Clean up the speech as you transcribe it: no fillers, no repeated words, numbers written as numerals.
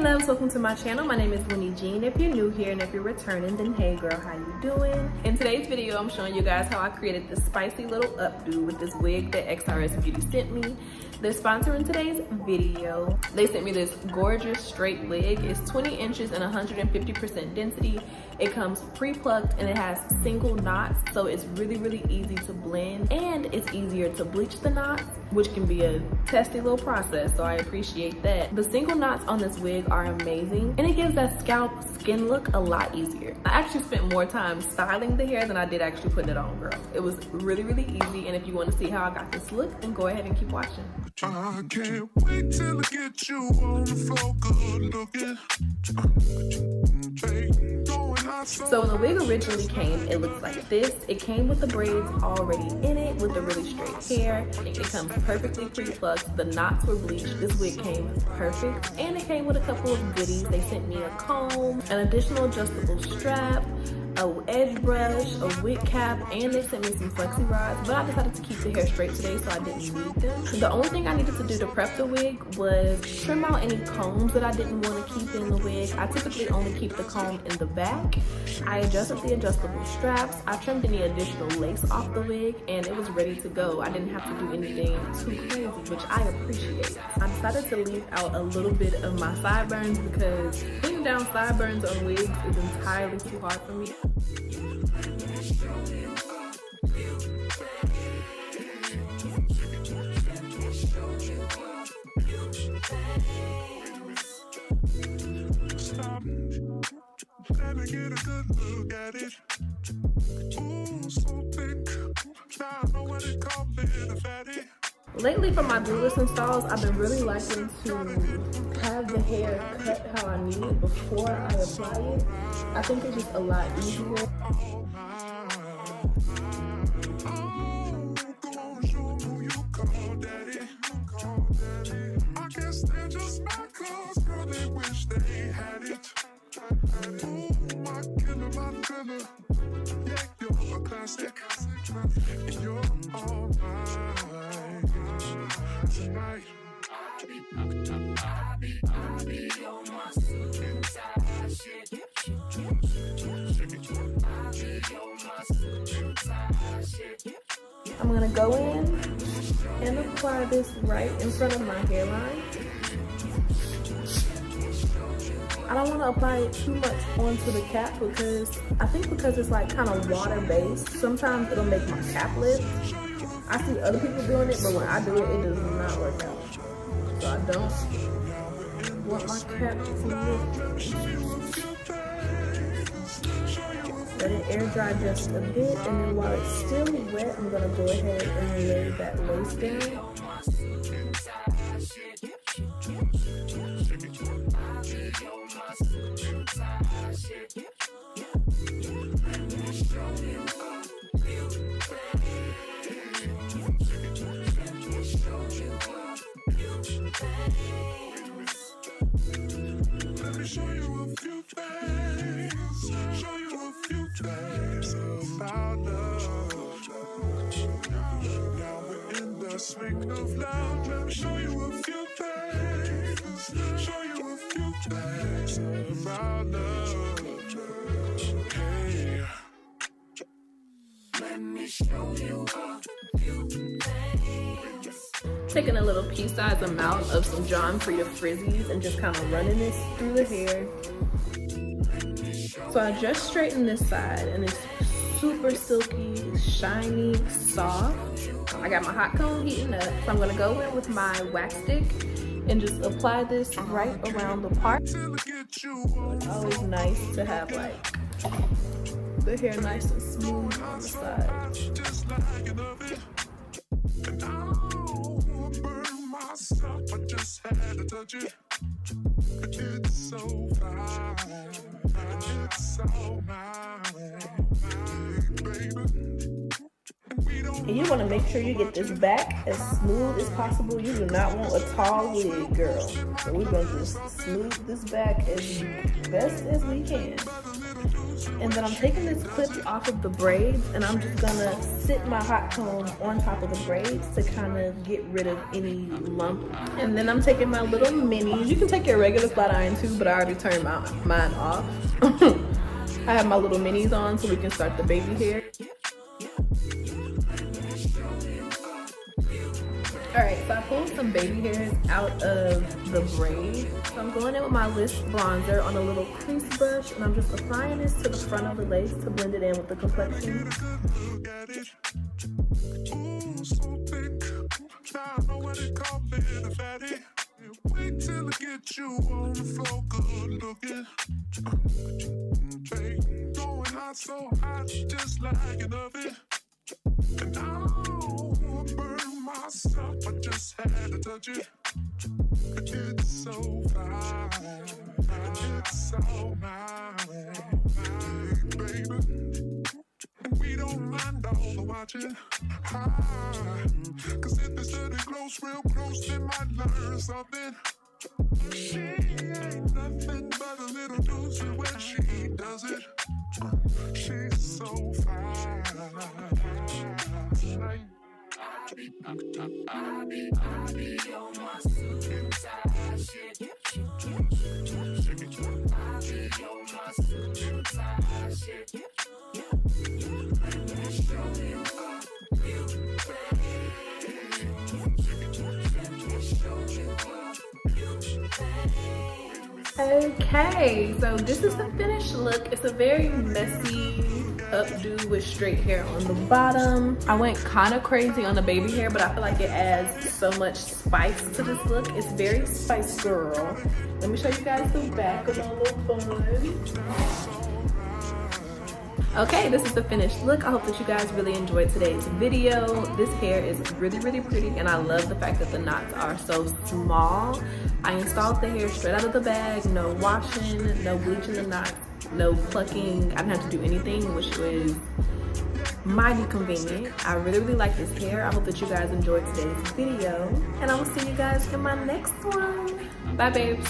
loves, welcome to my channel. My name is Winnie Jean. If you're new here and if you're returning, then hey girl, how you doing? In today's video, I'm showing you guys how I created this spicy little updo with this wig that Xrsbeauty sent me. They're sponsoring today's video. They sent me this gorgeous straight wig. It's 20 inches and 150% density. It comes pre-plucked and it has single knots, so it's really easy to blend, and it's easier to bleach the knots, which can be a testy little process, so I appreciate that. The single knots on this wig are amazing, and it gives that scalp skin look a lot easier. I actually spent more time styling the hair than I did actually putting it on, girl. It was really easy, and if you want to see how I got this look, then go ahead and keep watching. I can't wait till I get you on the floor, good looking. So when the wig originally came, it looks like this. It came with the braids already in it with the really straight hair. It comes perfectly pre-plucked. The knots were bleached. This wig came perfect. And it came with a couple of goodies. They sent me a comb, an additional adjustable strap, a edge brush, a wig cap, and they sent me some flexi rods, but I decided to keep the hair straight today, so I didn't need them. The only thing I needed to do to prep the wig was trim out any combs that I didn't want to keep in the wig. I typically only keep the comb in the back. I adjusted the adjustable straps. I trimmed any additional lace off the wig, and it was ready to go. I didn't have to do anything too crazy, which I appreciate. I decided to leave out a little bit of my sideburns because putting down sideburns on wigs is entirely too hard for me. Stop, let me get a good look at it. Ooh, so thick. Now I know what it called me, the fatty. Lately for my glueless installs, I've been really liking to have the hair cut how I need it before I apply it. I think it's just a lot easier. I guess they're just my cause, girl, they wish they had it. Ooh, my killer, yeah, you're a classic, and you're all mine tonight. I'll be on my suicide shit. I'm gonna go in and apply this right in front of my hairline. I don't want to apply it too much onto the cap because it's like kind of water based. Sometimes it'll make my cap lift. I see other people doing it, but when I do it, it does not work out. So I don't want my cap to lift. Let it air dry just a bit, and then while it's still wet, I'm gonna go ahead and lay that lace down. Let me show you a few things. Show you a few things about love. Now we're in the swing of love. Let me show you a few things. Show you a few things about love. Hey. Let me show you a few things. Taking a little pea-sized amount of some John Frieda frizzies and just kind of running this through the hair. So I just straightened this side, and it's super silky, shiny, soft. I got my hot comb heating up, so I'm gonna go in with my wax stick and just apply this right around the part. It's always nice to have like the hair nice and smooth on the side. I just had to touch it. It's so fine. It's so mine, baby. And You want to make sure you get this back as smooth as possible. You do not want a tall wig, girl. So we're going to just smooth this back as best as we can. And then I'm taking this clip off of the braids, and I'm just going to sit my hot comb on top of the braids to kind of get rid of any lump. And then I'm taking my little minis. You can take your regular flat iron too, but I already turned mine off. I have my little minis on so we can start the baby hair. Alright, so I pulled some baby hairs out of the braid. So I'm going in with my Lift bronzer on a little crease brush, and I'm just applying this to the front of the lace to blend it in with the complexion. Wait till I get you on the floor, good looking. Going hot, so hot, just like an oven. And I don't burn myself, I just had to touch it. It's so fine, it's so nice, baby. And we don't mind all the watching. Cause if it's dirty close, real close, they might learn something. She ain't nothing but a little doozy when she does it. She's so fine. I be on my suicide shit. I be on my suicide shit. Okay, so this is the finished look. It's a very messy updo with straight hair on the bottom. I went kind of crazy on the baby hair, but I feel like it adds so much spice to this look. It's very Spice Girl. Let me show you guys the back of my little bun. Okay, this is the finished look. I hope that you guys really enjoyed today's video. This hair is really, really pretty, and I love the fact that the knots are so small. I installed the hair straight out of the bag, no washing, no bleaching the knots, no plucking. I didn't have to do anything, which was mighty convenient. I really, really like this hair. I hope that you guys enjoyed today's video, and I will see you guys in my next one. Bye, babes.